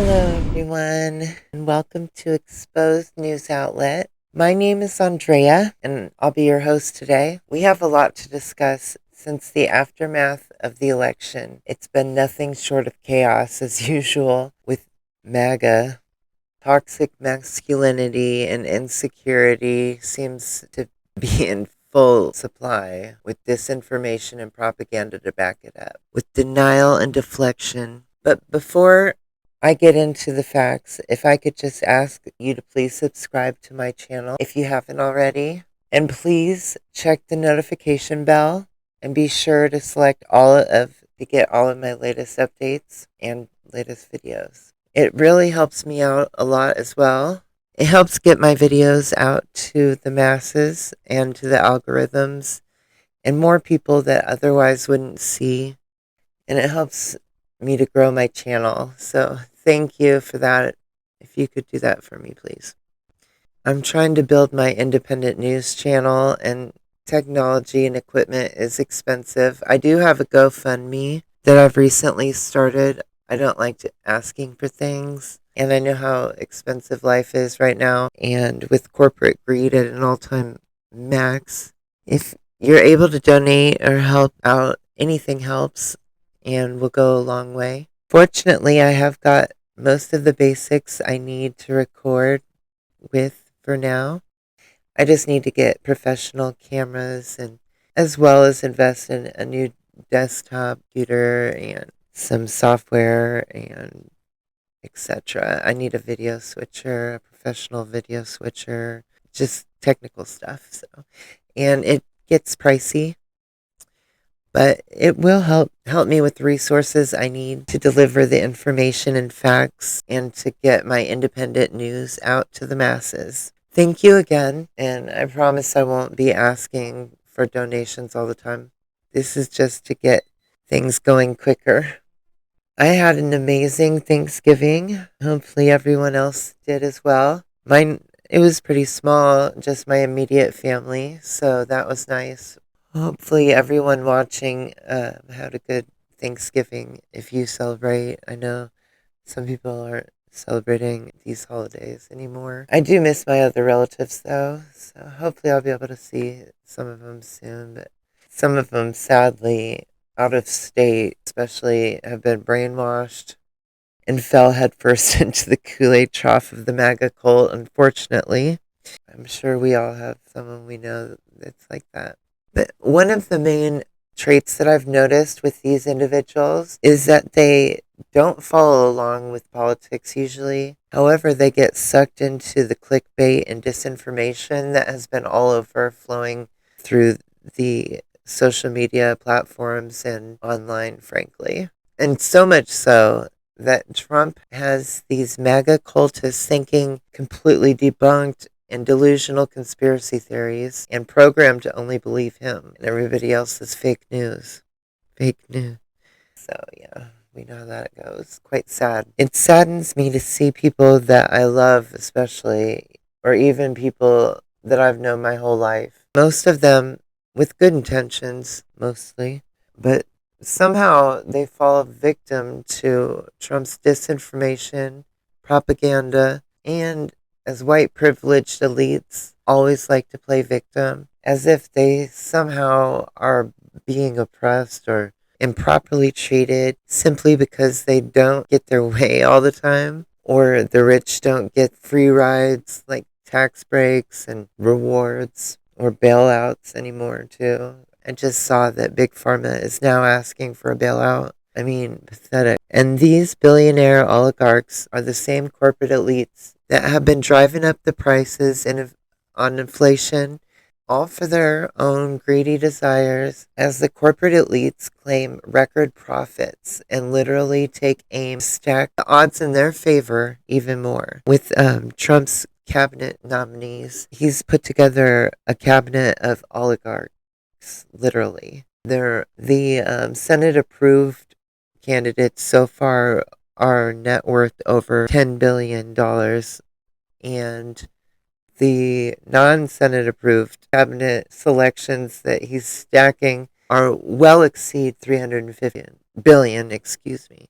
Hello, everyone, and welcome to Exposed News Outlet. My name is Andrea, and I'll be your host today. We have a lot to discuss since the aftermath of the election. It's been nothing short of chaos, as usual, with MAGA. Toxic masculinity and insecurity seems to be in full supply, with disinformation and propaganda to back it up, with denial and deflection. But before I get into the facts, if I could just ask you to please subscribe to my channel if you haven't already. And please check the notification bell and be sure to select to get all of my latest updates and latest videos. It really helps me out a lot as well. It helps get my videos out to the masses and to the algorithms and more people that otherwise wouldn't see. And it helps me to grow my channel. So thank you for that. If you could do that for me, please. I'm trying to build my independent news channel, and technology and equipment is expensive. I do have a GoFundMe that I've recently started. I don't like asking for things, and I know how expensive life is right now, and with corporate greed at an all-time max. If you're able to donate or help out, anything helps and will go a long way. Fortunately, I have got most of the basics I need to record with for now. I just need to get professional cameras and as well as invest in a new desktop computer and some software and etc. I need a video switcher, a professional video switcher, just technical stuff. And it gets pricey, but it will help me with the resources I need to deliver the information and facts and to get my independent news out to the masses. Thank you again, and I promise I won't be asking for donations all the time. This is just to get things going quicker. I had an amazing Thanksgiving. Hopefully everyone else did as well. It was pretty small, just my immediate family, so that was nice. Hopefully everyone watching had a good Thanksgiving if you celebrate. I know some people aren't celebrating these holidays anymore. I do miss my other relatives though, so hopefully I'll be able to see some of them soon, but some of them sadly out of state especially have been brainwashed and fell headfirst into the Kool-Aid trough of the MAGA cult, unfortunately. I'm sure we all have someone we know that's like that. But one of the main traits that I've noticed with these individuals is that they don't follow along with politics usually. However, they get sucked into the clickbait and disinformation that has been all over flowing through the social media platforms and online, frankly. And so much so that Trump has these MAGA cultists thinking completely debunked and delusional conspiracy theories and programmed to only believe him, and everybody else is fake news. Fake news. So, yeah, we know how that goes. Quite sad. It saddens me to see people that I love, especially, or even people that I've known my whole life. Most of them with good intentions, mostly, but somehow they fall victim to Trump's disinformation, propaganda, and as white privileged elites always like to play victim, as if they somehow are being oppressed or improperly treated simply because they don't get their way all the time, or the rich don't get free rides like tax breaks and rewards or bailouts anymore, too. I just saw that Big Pharma is now asking for a bailout. I mean, pathetic. And these billionaire oligarchs are the same corporate elites that have been driving up the prices on inflation, all for their own greedy desires, as the corporate elites claim record profits and literally take aim to stack the odds in their favor even more. With Trump's cabinet nominees, he's put together a cabinet of oligarchs, literally. They're the Senate approved candidates so far are net worth over $10 billion, and the non-Senate approved cabinet selections that he's stacking are well exceed 350 billion, excuse me.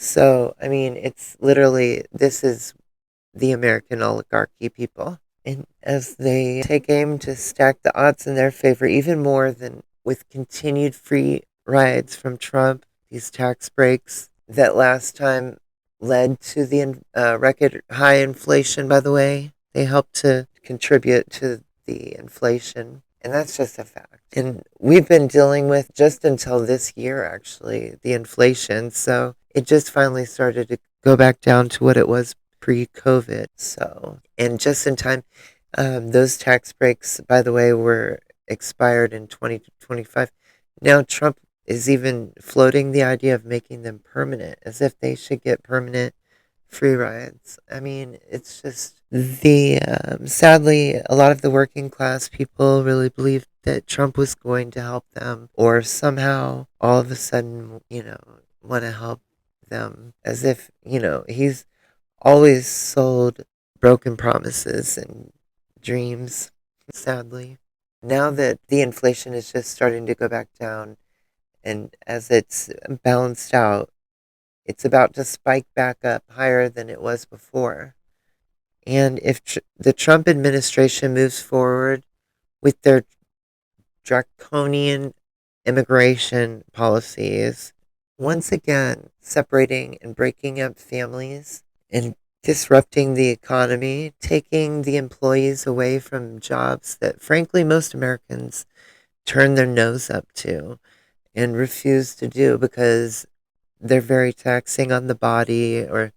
So, I mean, it's literally, this is the American oligarchy people. And as they take aim to stack the odds in their favor even more than with continued free rides from Trump, these tax breaks that last time led to the record high inflation, by the way. They helped to contribute to the inflation. And that's just a fact. And we've been dealing with just until this year, actually, the inflation. So it just finally started to go back down to what it was pre-COVID. So, and just in time, those tax breaks, by the way, were expired in 2025. Now Trump is even floating the idea of making them permanent, as if they should get permanent free rides. I mean, it's just the sadly, a lot of the working class people really believed that Trump was going to help them, or somehow all of a sudden, want to help them, as if he's always sold broken promises and dreams, sadly. Now that the inflation is just starting to go back down, and as it's balanced out, it's about to spike back up higher than it was before. And if the Trump administration moves forward with their draconian immigration policies, once again separating and breaking up families and disrupting the economy, taking the employees away from jobs that, frankly, most Americans turn their nose up to and refuse to do because they're very taxing on the body or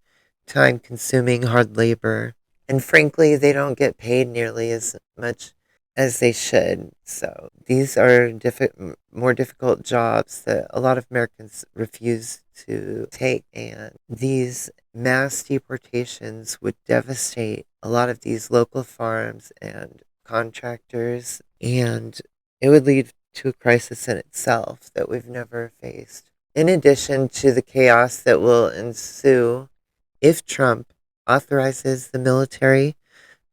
time consuming hard labor. And frankly, they don't get paid nearly as much as they should. So these are more difficult jobs that a lot of Americans refuse to take. And these mass deportations would devastate a lot of these local farms and contractors. And it would lead to a crisis in itself that we've never faced. In addition to the chaos that will ensue if Trump authorizes the military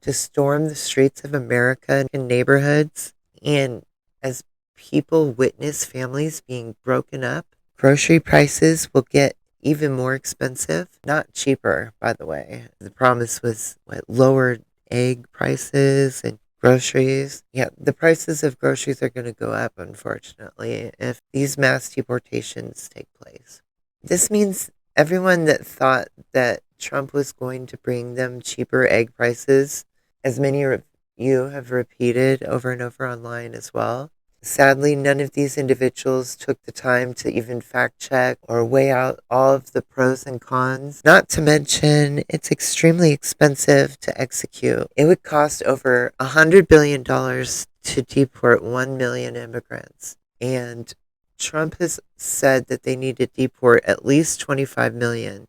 to storm the streets of America and neighborhoods, and as people witness families being broken up, grocery prices will get even more expensive. Not cheaper, by the way. The promise was lower egg prices and groceries. Yeah, the prices of groceries are going to go up, unfortunately, if these mass deportations take place. This means everyone that thought that Trump was going to bring them cheaper egg prices, as many of you have repeated over and over online as well. Sadly, none of these individuals took the time to even fact check or weigh out all of the pros and cons. Not to mention, it's extremely expensive to execute. It would cost over $100 billion to deport 1 million immigrants. And Trump has said that they need to deport at least 25 million.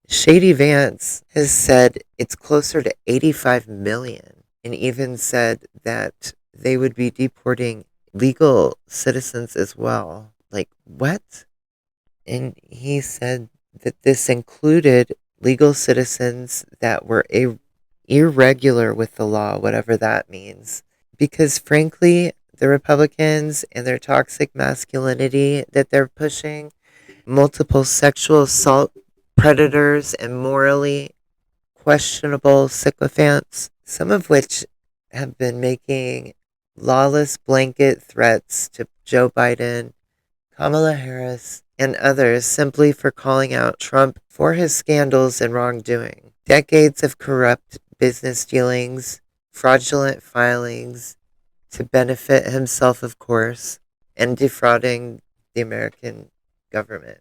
Shady Vance has said it's closer to 85 million, and even said that they would be deporting legal citizens as well. Like, what? And he said that this included legal citizens that were irregular with the law, whatever that means. Because frankly, the Republicans and their toxic masculinity that they're pushing, multiple sexual assault predators and morally questionable sycophants, some of which have been making lawless blanket threats to Joe Biden, Kamala Harris, and others simply for calling out Trump for his scandals and wrongdoing. Decades of corrupt business dealings, fraudulent filings to benefit himself, of course, and defrauding the American government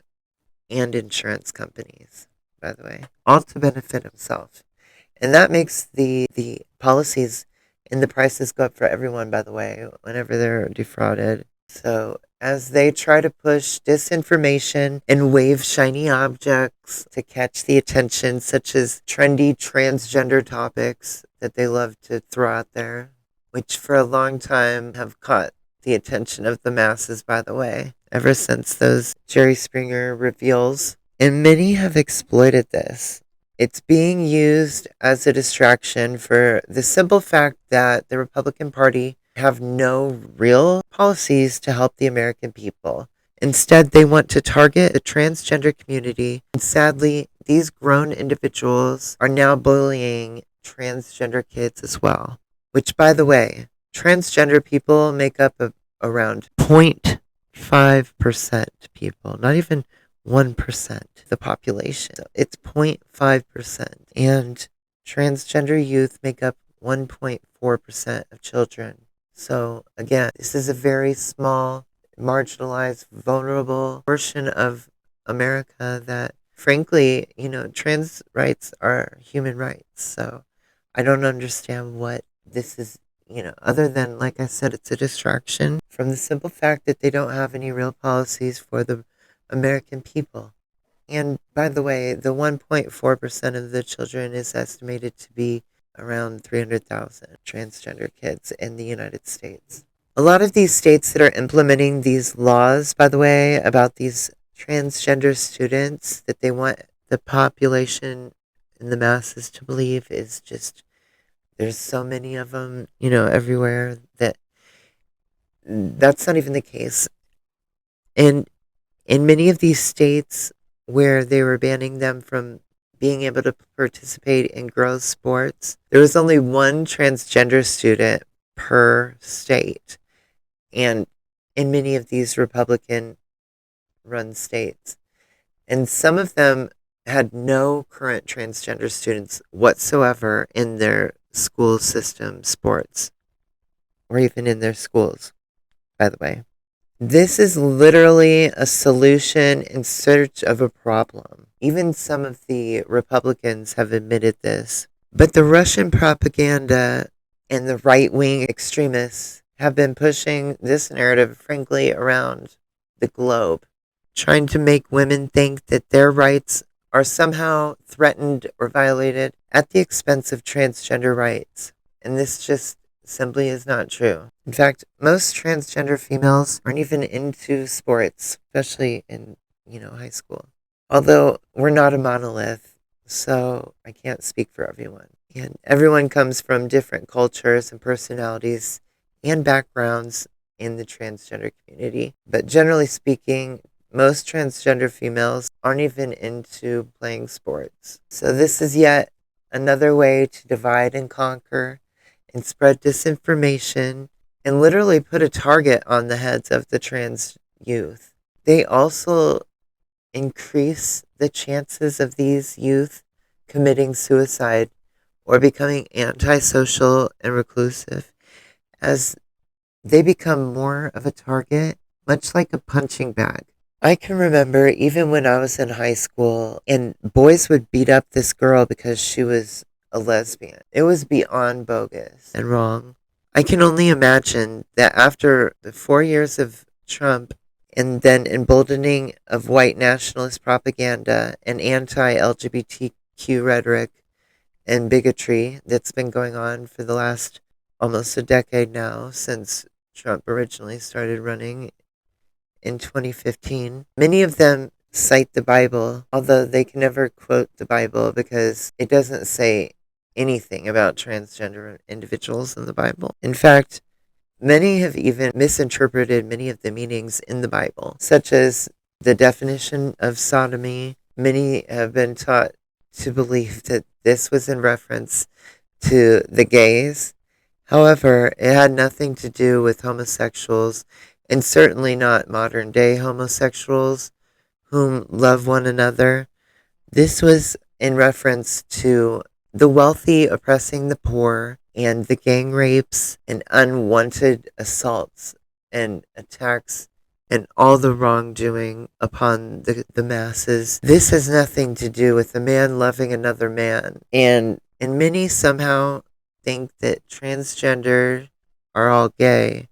and insurance companies, by the way, all to benefit himself. And that makes the policies and the prices go up for everyone, by the way, whenever they're defrauded. So as they try to push disinformation and wave shiny objects to catch the attention, such as trendy transgender topics that they love to throw out there, which for a long time have caught the attention of the masses, by the way, ever since those Jerry Springer reveals. And many have exploited this. It's being used as a distraction for the simple fact that the Republican Party have no real policies to help the American people. Instead, they want to target the transgender community. And sadly, these grown individuals are now bullying transgender kids as well. Which, by the way, transgender people make up around 0.5% people, not even 1% of the population. So it's 0.5%. And transgender youth make up 1.4% of children. So again, this is a very small, marginalized, vulnerable portion of America that, frankly, trans rights are human rights. So I don't understand what this is, other than, like I said, it's a distraction from the simple fact that they don't have any real policies for the American people. And by the way, the 1.4% of the children is estimated to be around 300,000 transgender kids in the United States. A lot of these states that are implementing these laws, by the way, about these transgender students that they want the population and the masses to believe is just, there's so many of them, everywhere that that's not even the case. And in many of these states where they were banning them from being able to participate in girls' sports, there was only one transgender student per state. And in many of these Republican run states. And some of them had no current transgender students whatsoever in their school system sports or even in their schools, by the way. This is literally a solution in search of a problem. Even some of the Republicans have admitted this. But the Russian propaganda and the right-wing extremists have been pushing this narrative, frankly, around the globe, trying to make women think that their rights are somehow threatened or violated at the expense of transgender rights. And this just simply is not true. In fact, most transgender females aren't even into sports, especially in, high school. Although we're not a monolith, so I can't speak for everyone. And everyone comes from different cultures and personalities and backgrounds in the transgender community. But generally speaking, most transgender females aren't even into playing sports. So this is yet another way to divide and conquer and spread disinformation and literally put a target on the heads of the trans youth. They also increase the chances of these youth committing suicide or becoming antisocial and reclusive as they become more of a target, much like a punching bag. I can remember even when I was in high school and boys would beat up this girl because she was a lesbian. It was beyond bogus and wrong. I can only imagine that after the 4 years of Trump and then emboldening of white nationalist propaganda and anti-LGBTQ rhetoric and bigotry that's been going on for the last almost a decade now, since Trump originally started running in 2015. Many of them cite the Bible, although they can never quote the Bible because it doesn't say anything about transgender individuals in the Bible. In fact, many have even misinterpreted many of the meanings in the Bible, such as the definition of sodomy. Many have been taught to believe that this was in reference to the gays. However, it had nothing to do with homosexuals, and certainly not modern day homosexuals whom love one another. This was in reference to the wealthy oppressing the poor and the gang rapes and unwanted assaults and attacks and all the wrongdoing upon the masses. This has nothing to do with a man loving another man. And many somehow think that transgender are all gay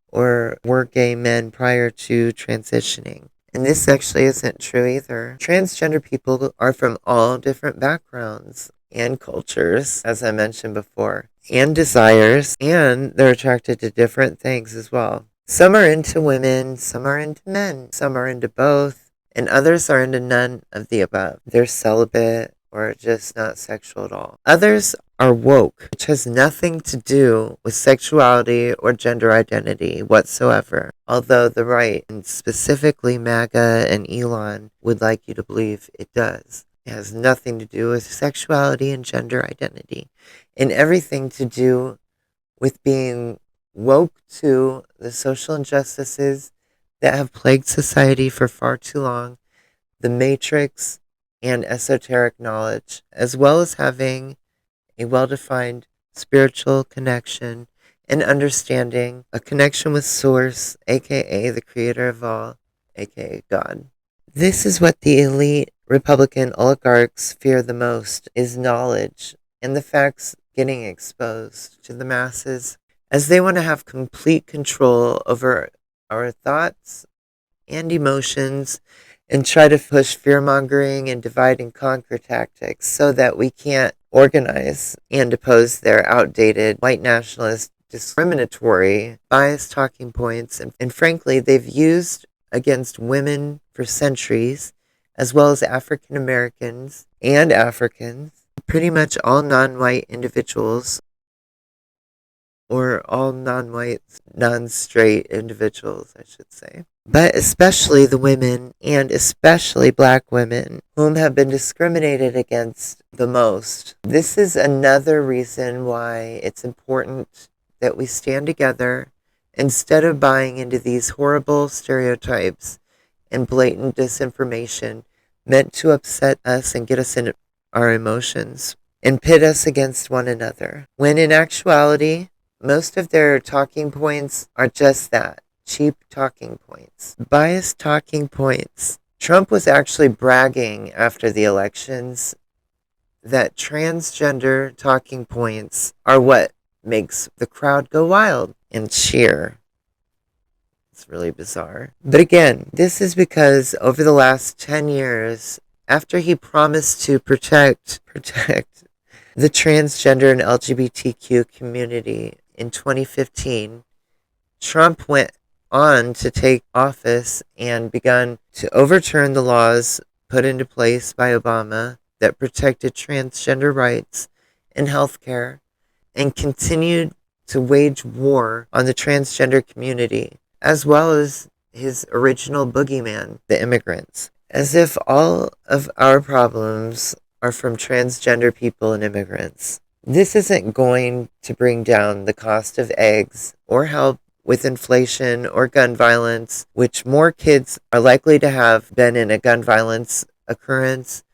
or were gay men prior to transitioning. And this actually isn't true either. Transgender people are from all different backgrounds and cultures, as I mentioned before, and desires, and they're attracted to different things as well. Some are into women, some are into men, some are into both, and others are into none of the above. They're celibate or just not sexual at all. Others are woke, which has nothing to do with sexuality or gender identity whatsoever. Although the right, and specifically MAGA and Elon, would like you to believe it does. It has nothing to do with sexuality and gender identity, and everything to do with being woke to the social injustices that have plagued society for far too long, the matrix, and esoteric knowledge, as well as having a well defined spiritual connection and understanding, a connection with Source, aka the creator of all, aka God. This is what the elite Republican oligarchs fear the most, is knowledge and the facts getting exposed to the masses, as they want to have complete control over our thoughts and emotions and try to push fear-mongering and divide and conquer tactics so that we can't organize and oppose their outdated white nationalist, discriminatory, biased talking points. And frankly, they've used against women for centuries, as well as African Americans and Africans, pretty much all non-white individuals, or all non-white, non-straight individuals, I should say. But especially the women, and especially black women, whom have been discriminated against the most. This is another reason why it's important that we stand together instead of buying into these horrible stereotypes and blatant disinformation meant to upset us and get us in our emotions and pit us against one another. When in actuality, most of their talking points are just that, cheap talking points, biased talking points. Trump was actually bragging after the elections that transgender talking points are what makes the crowd go wild and cheer. It's really bizarre. But again, this is because over the last 10 years, after he promised to protect the transgender and LGBTQ community in 2015, Trump went on to take office and begun to overturn the laws put into place by Obama that protected transgender rights in healthcare, and continued to wage war on the transgender community, as well as his original boogeyman, the immigrants, as if all of our problems are from transgender people and immigrants. This isn't going to bring down the cost of eggs or help with inflation or gun violence, which more kids are likely to have been in a gun violence occurrence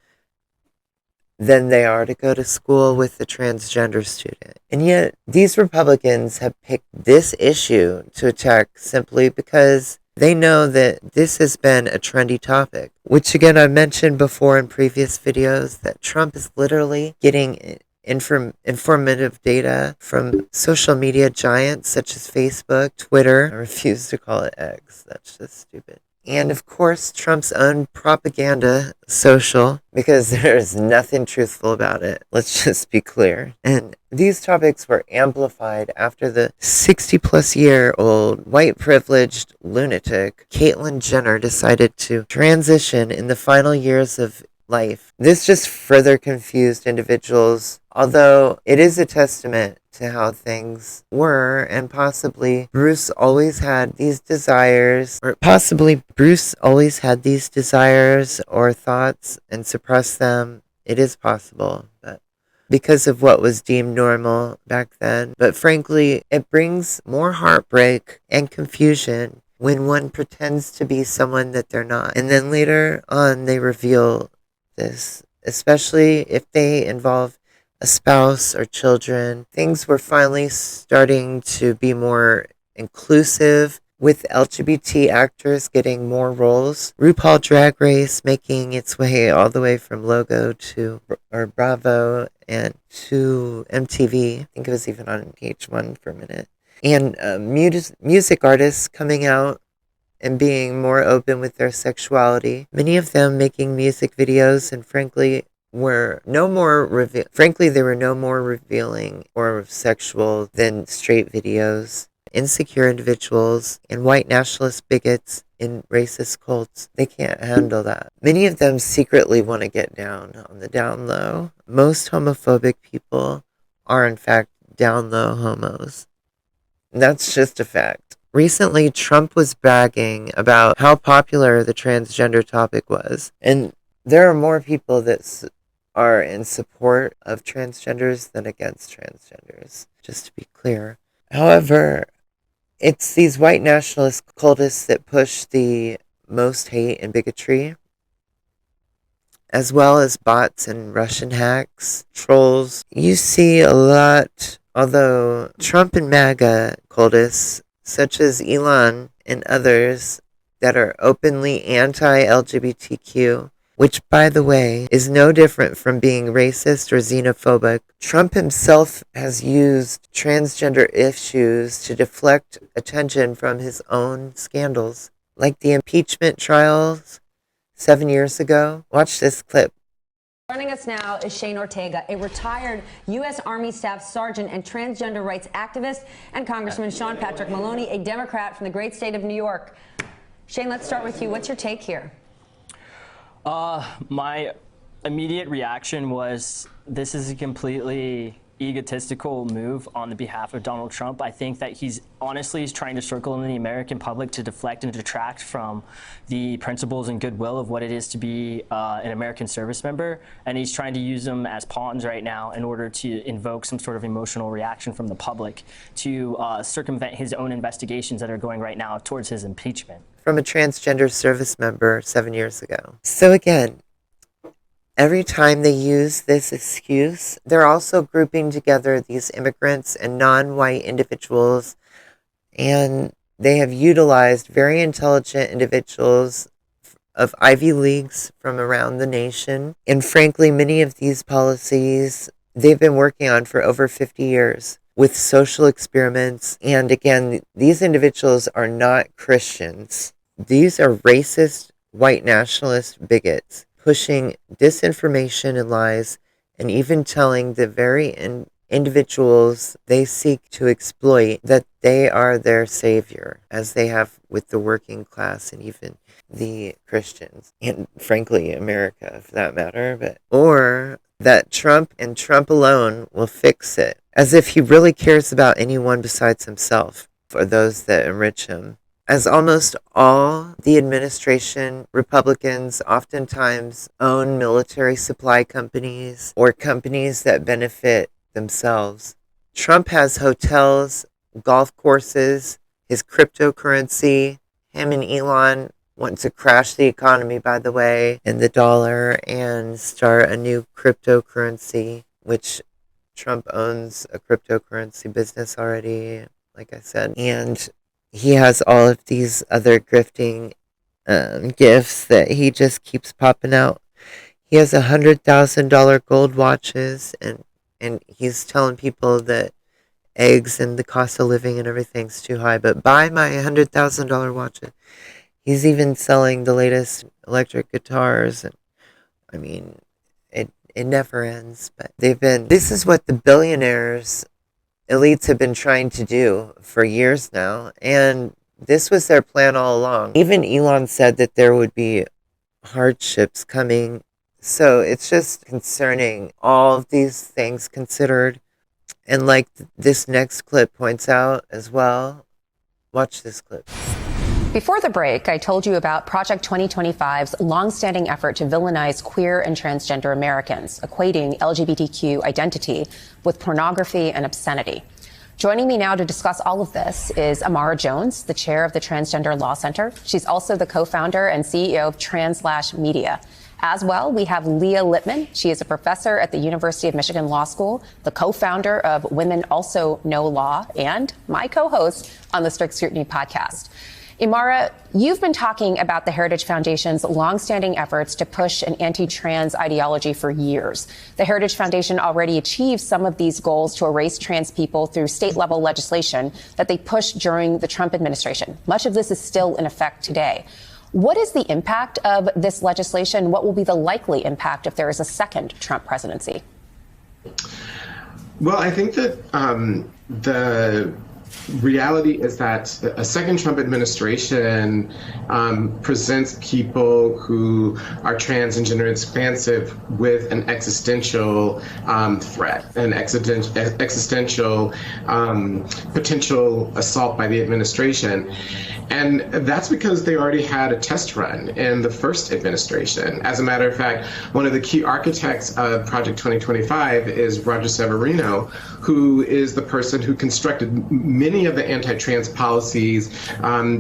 than they are to go to school with a transgender student. And yet, these Republicans have picked this issue to attack simply because they know that this has been a trendy topic, which again I mentioned before in previous videos, that Trump is literally getting informative data from social media giants such as Facebook, Twitter. I refuse to call it X. That's just stupid. And of course, Trump's own propaganda social, because there's nothing truthful about it. Let's just be clear. And these topics were amplified after the 60-plus-year-old white privileged lunatic Caitlyn Jenner decided to transition in the final years of life. This just further confused individuals, although it is a testament to how things were, and possibly Bruce always had these desires, or thoughts and suppressed them. It is possible, but because of what was deemed normal back then. But frankly, it brings more heartbreak and confusion when one pretends to be someone that they're not, and then later on they reveal this, especially if they involve a spouse or children. Things were finally starting to be more inclusive, with LGBT actors getting more roles. RuPaul Drag Race making its way all the way from Logo to or Bravo and to MTV. I think it was even on VH1 for a minute. And music artists coming out and being more open with their sexuality. Many of them making music videos, and frankly, they were no more revealing or sexual than straight videos. Insecure individuals and white nationalist bigots in racist cults, they can't handle that. Many of them secretly want to get down on the down low. Most homophobic people are in fact down low homos. That's just a fact. Recently, Trump was bragging about how popular the transgender topic was. And there are more people that are in support of transgenders than against transgenders, just to be clear. However, it's these white nationalist cultists that push the most hate and bigotry, as well as bots and Russian hacks, trolls. You see a lot, although Trump and MAGA cultists, such as Elon and others that are openly anti-LGBTQ, which, by the way, is no different from being racist or xenophobic. Trump himself has used transgender issues to deflect attention from his own scandals, like the impeachment trials 7 years ago. Watch this clip. Joining us now is Shane Ortega, a retired U.S. Army Staff Sergeant and transgender rights activist, and Congressman Sean Patrick Maloney, a Democrat from the great state of New York. Shane, let's start with you. What's your take here? My immediate reaction was this is a completely egotistical move on the behalf of Donald Trump. I think that he's trying to circle in the American public to deflect and detract from the principles and goodwill of what it is to be an American service member. And he's trying to use them as pawns right now in order to invoke some sort of emotional reaction from the public to circumvent his own investigations that are going right now towards his impeachment. From a transgender service member 7 years ago. So again, every time they use this excuse, they're also grouping together these immigrants and non-white individuals, and they have utilized very intelligent individuals of Ivy Leagues from around the nation. And frankly, many of these policies they've been working on for over 50 years with social experiments. And again, these individuals are not Christians. These are racist, white nationalist bigots pushing disinformation and lies, and even telling the very individuals they seek to exploit that they are their savior, as they have with the working class and even the Christians, and frankly, America, for that matter, or that Trump and Trump alone will fix it, as if he really cares about anyone besides himself, for those that enrich him. As almost all the administration, Republicans oftentimes own military supply companies or companies that benefit themselves. Trump has hotels, golf courses, his cryptocurrency. Him and Elon want to crash the economy, by the way, and the dollar, and start a new cryptocurrency, which Trump owns a cryptocurrency business already, like I said. And he has all of these other grifting gifts that he just keeps popping out. He has $100,000 gold watches, and he's telling people that eggs and the cost of living and everything's too high, but buy my $100,000 watch. He's even selling the latest electric guitars, and I mean, it never ends. But this is what the billionaires elites have been trying to do for years now, and this was their plan all along. Even Elon said that there would be hardships coming, so it's just concerning, all of these things considered. And like this next clip points out as well, watch this clip. Before the break, I told you about Project 2025's longstanding effort to villainize queer and transgender Americans, equating LGBTQ identity with pornography and obscenity. Joining me now to discuss all of this is Amara Jones, the chair of the Transgender Law Center. She's also the co-founder and CEO of Translash Media. As well, we have Leah Lippman. She is a professor at the University of Michigan Law School, the co-founder of Women Also Know Law, and my co-host on the Strict Scrutiny podcast. Imara, you've been talking about the Heritage Foundation's longstanding efforts to push an anti-trans ideology for years. The Heritage Foundation already achieved some of these goals to erase trans people through state-level legislation that they pushed during the Trump administration. Much of this is still in effect today. What is the impact of this legislation? What will be the likely impact if there is a second Trump presidency? Well, I think that the reality is that a second Trump administration presents people who are trans and gender expansive with an existential threat, an existential potential assault by the administration. And that's because they already had a test run in the first administration. As a matter of fact, one of the key architects of Project 2025 is Roger Severino, who is the person who constructed many of the anti-trans policies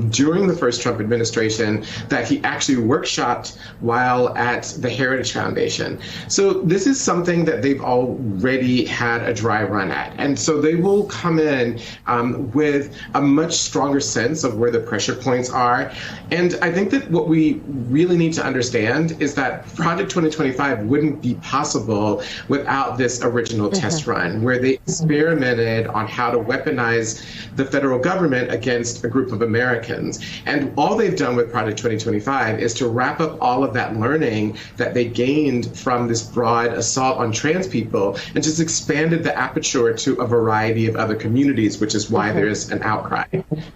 during the first Trump administration that he actually workshopped while at the Heritage Foundation. So this is something that they've already had a dry run at. And so they will come in with a much stronger sense of where the pressure points are. And I think that what we really need to understand is that Project 2025 wouldn't be possible without this original test run, where they experimented on how to weaponize the federal government against a group of Americans. And all they've done with Project 2025 is to wrap up all of that learning that they gained from this broad assault on trans people and just expanded the aperture to a variety of other communities, which is why there's an outcry.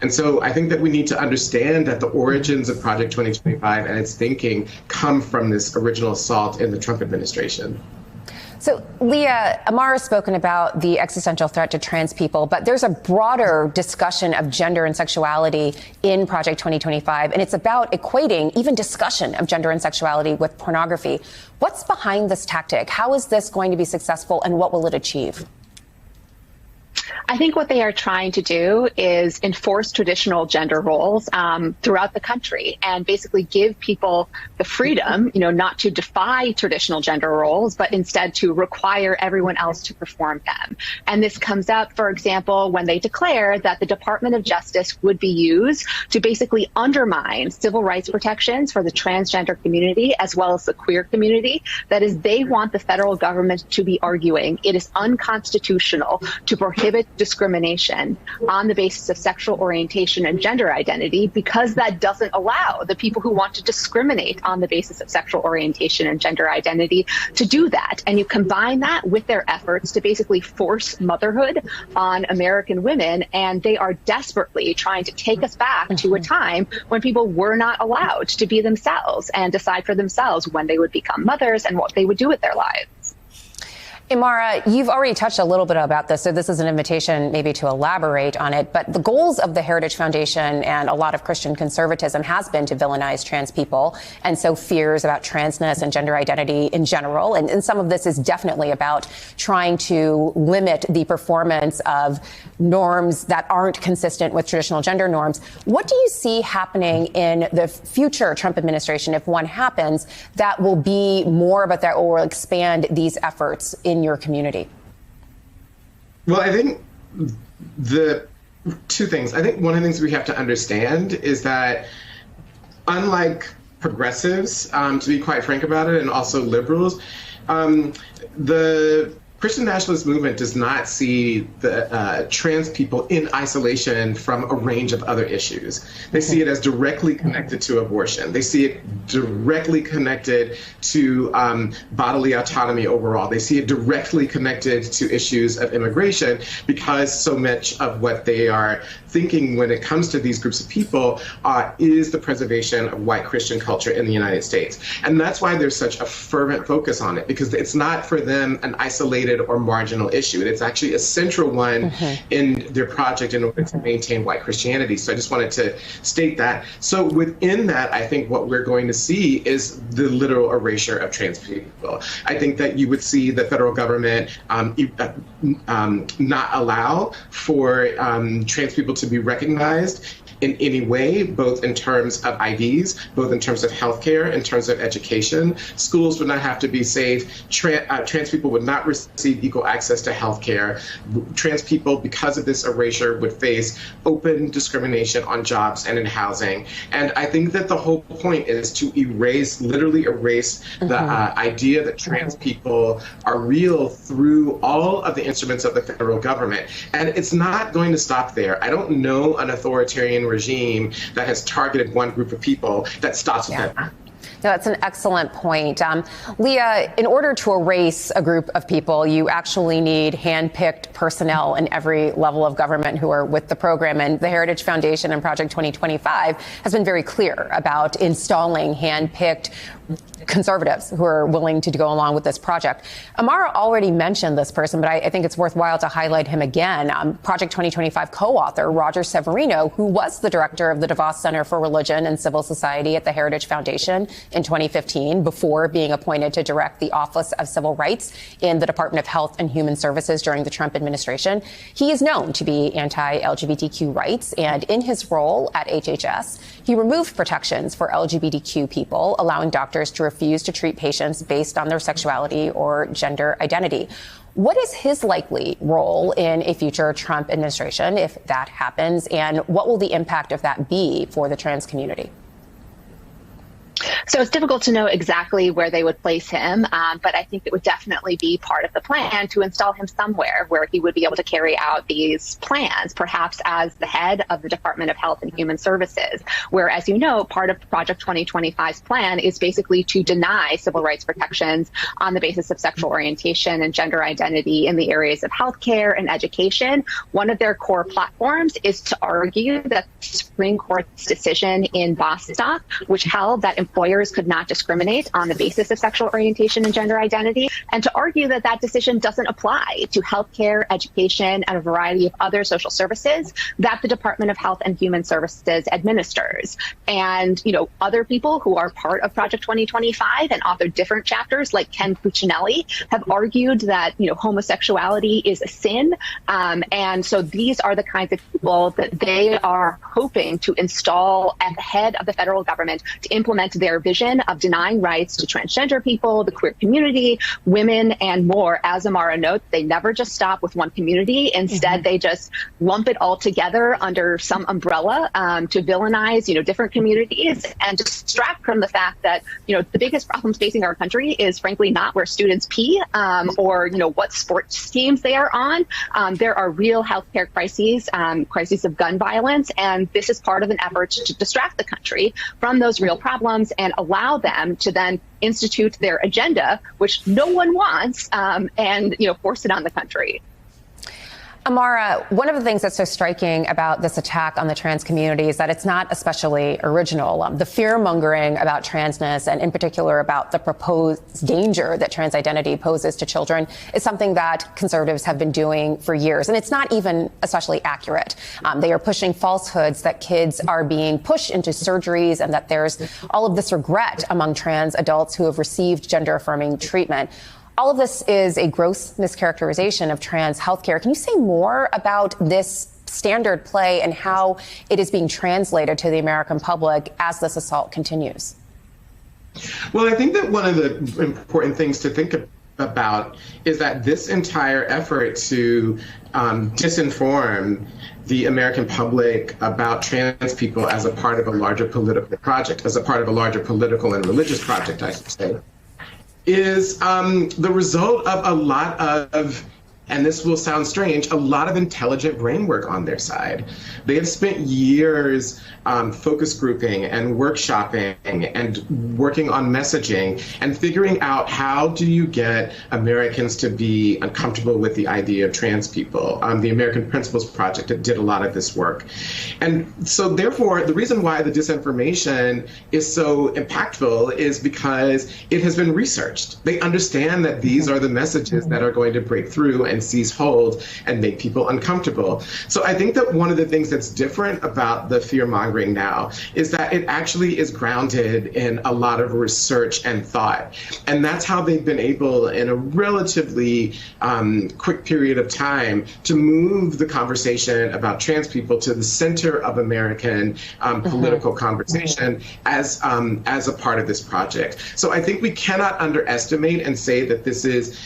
And so I think that we need to understand that the origins of Project 2025 and its thinking come from this original assault in the Trump administration. So, Leah, Amara's spoken about the existential threat to trans people, but there's a broader discussion of gender and sexuality in Project 2025, and it's about equating even discussion of gender and sexuality with pornography. What's behind this tactic? How is this going to be successful, and what will it achieve? I think what they are trying to do is enforce traditional gender roles throughout the country and basically give people the freedom, not to defy traditional gender roles, but instead to require everyone else to perform them. And this comes up, for example, when they declare that the Department of Justice would be used to basically undermine civil rights protections for the transgender community as well as the queer community. That is, they want the federal government to be arguing it is unconstitutional to prohibit discrimination on the basis of sexual orientation and gender identity, because that doesn't allow the people who want to discriminate on the basis of sexual orientation and gender identity to do that. And you combine that with their efforts to basically force motherhood on American women, and they are desperately trying to take us back to a time when people were not allowed to be themselves and decide for themselves when they would become mothers and what they would do with their lives. Imara, you've already touched a little bit about this, so this is an invitation maybe to elaborate on it. But the goals of the Heritage Foundation and a lot of Christian conservatism has been to villainize trans people. And so fears about transness and gender identity in general. And some of this is definitely about trying to limit the performance of norms that aren't consistent with traditional gender norms. What do you see happening in the future Trump administration, if one happens, that will be more about that or will expand these efforts in your community? Well, I think the two things. I think one of the things we have to understand is that unlike progressives, to be quite frank about it, and also liberals, the Christian nationalist movement does not see the trans people in isolation from a range of other issues. They see it as directly connected to abortion. They see it directly connected to bodily autonomy overall. They see it directly connected to issues of immigration, because so much of what they are thinking when it comes to these groups of people is the preservation of white Christian culture in the United States. And that's why there's such a fervent focus on it, because it's not for them an isolated or marginal issue. It's actually a central one in their project in order to maintain white Christianity. So I just wanted to state that. So within that, I think what we're going to see is the literal erasure of trans people. I think that you would see the federal government not allow for trans people to be recognized in any way, both in terms of IDs, both in terms of healthcare, in terms of education. Schools would not have to be safe. Trans people would not receive equal access to healthcare. Trans people, because of this erasure, would face open discrimination on jobs and in housing. And I think that the whole point is to literally erase the idea that trans people are real through all of the instruments of the federal government. And it's not going to stop there. I don't know an authoritarian regime that has targeted one group of people that stops with that. No, that's an excellent point. Leah, in order to erase a group of people, you actually need hand-picked personnel in every level of government who are with the program. And the Heritage Foundation and Project 2025 has been very clear about installing hand-picked conservatives who are willing to go along with this project. Amara already mentioned this person, but I think it's worthwhile to highlight him again. Project 2025 co-author Roger Severino, who was the director of the DeVos Center for Religion and Civil Society at the Heritage Foundation in 2015, before being appointed to direct the Office of Civil Rights in the Department of Health and Human Services during the Trump administration. He is known to be anti-LGBTQ rights, and in his role at HHS, he removed protections for LGBTQ people, allowing doctors to refuse to treat patients based on their sexuality or gender identity. What is his likely role in a future Trump administration if that happens, and what will the impact of that be for the trans community? So it's difficult to know exactly where they would place him, but I think it would definitely be part of the plan to install him somewhere where he would be able to carry out these plans, perhaps as the head of the Department of Health and Human Services, where, as you know, part of Project 2025's plan is basically to deny civil rights protections on the basis of sexual orientation and gender identity in the areas of healthcare and education. One of their core platforms is to argue that the Supreme Court's decision in Bostock, which held that employers could not discriminate on the basis of sexual orientation and gender identity, and to argue that that decision doesn't apply to healthcare, education, and a variety of other social services that the Department of Health and Human Services administers. And, other people who are part of Project 2025 and author different chapters, like Ken Cuccinelli, have argued that, homosexuality is a sin. And so these are the kinds of people that they are hoping to install at the head of the federal government to implement their vision of denying rights to transgender people, the queer community, women, and more. As Amara notes, they never just stop with one community. Instead, they just lump it all together under some umbrella to villainize, different communities and distract from the fact that, the biggest problems facing our country is frankly not where students pee or, what sports teams they are on. There are real healthcare crises, crises of gun violence, and this is part of an effort to distract the country from those real problems and allow them to then institute their agenda, which no one wants, and force it on the country. Amara, one of the things that's so striking about this attack on the trans community is that it's not especially original. The fear-mongering about transness, and in particular about the proposed danger that trans identity poses to children, is something that conservatives have been doing for years. And it's not even especially accurate. They are pushing falsehoods that kids are being pushed into surgeries and that there's all of this regret among trans adults who have received gender-affirming treatment. All of this is a gross mischaracterization of trans healthcare. Can you say more about this standard play and how it is being translated to the American public as this assault continues? Well, I think that one of the important things to think about is that this entire effort to disinform the American public about trans people as a part of a larger political project, as a part of a larger political and religious project, I should say, is the result of a lot of, and this will sound strange, a lot of intelligent brain work on their side. They have spent years focus grouping and workshopping and working on messaging and figuring out how do you get Americans to be uncomfortable with the idea of trans people. The American Principles Project did a lot of this work. And so therefore, the reason why the disinformation is so impactful is because it has been researched. They understand that these are the messages that are going to break through and seize hold and make people uncomfortable. So I think that one of the things that's different about the fear-mongering now is that it actually is grounded in a lot of research and thought. And that's how they've been able, in a relatively quick period of time, to move the conversation about trans people to the center of American political conversation as a part of this project. So I think we cannot underestimate and say that this is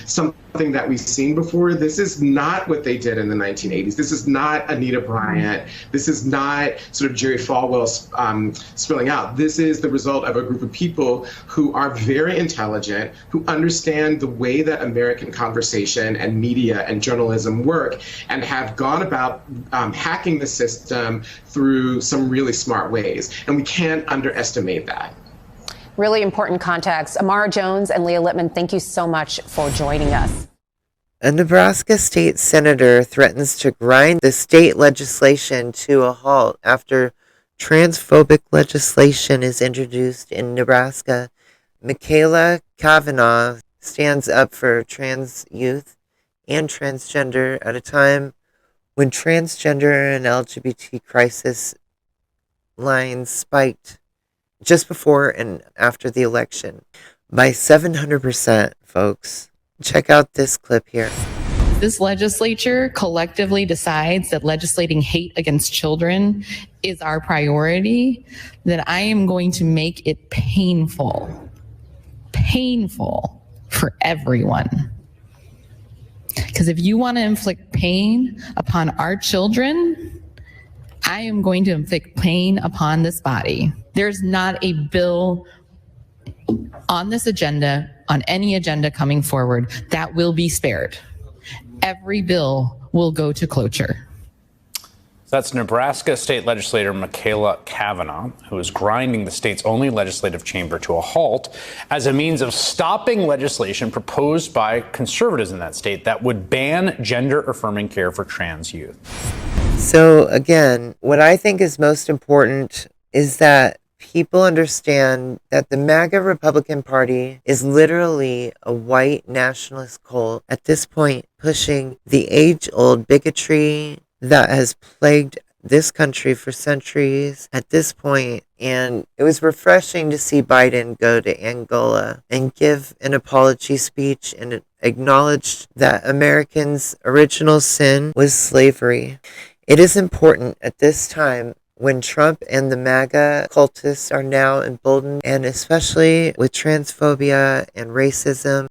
something that we've seen before. This is not what they did in the 1980s. This is not Anita Bryant. This is not sort of Jerry Falwell spilling out. This is the result of a group of people who are very intelligent, who understand the way that American conversation and media and journalism work, and have gone about hacking the system through some really smart ways. And we can't underestimate that. Really important context. Amara Jones and Leah Lippman, thank you so much for joining us. A Nebraska state senator threatens to grind the state legislation to a halt after transphobic legislation is introduced in Nebraska. Michaela Kavanaugh stands up for trans youth and transgender at a time when transgender and LGBT crisis lines spiked just before and after the election by 700%, folks. Check out this clip here. This legislature collectively decides that legislating hate against children is our priority, then I am going to make it painful for everyone. Because if you want to inflict pain upon our children, I am going to inflict pain upon this body. There's not a bill on this agenda, on any agenda coming forward, that will be spared. Every bill will go to cloture. That's Nebraska State Legislator Michaela Kavanaugh, who is grinding the state's only legislative chamber to a halt as a means of stopping legislation proposed by conservatives in that state that would ban gender-affirming care for trans youth. So again, what I think is most important is that people understand that the MAGA Republican Party is literally a white nationalist cult at this point, pushing the age-old bigotry that has plagued this country for centuries at this point. And it was refreshing to see Biden go to Angola and give an apology speech and acknowledge that Americans' original sin was slavery. It is important at this time when Trump and the MAGA cultists are now emboldened, and especially with transphobia and racism,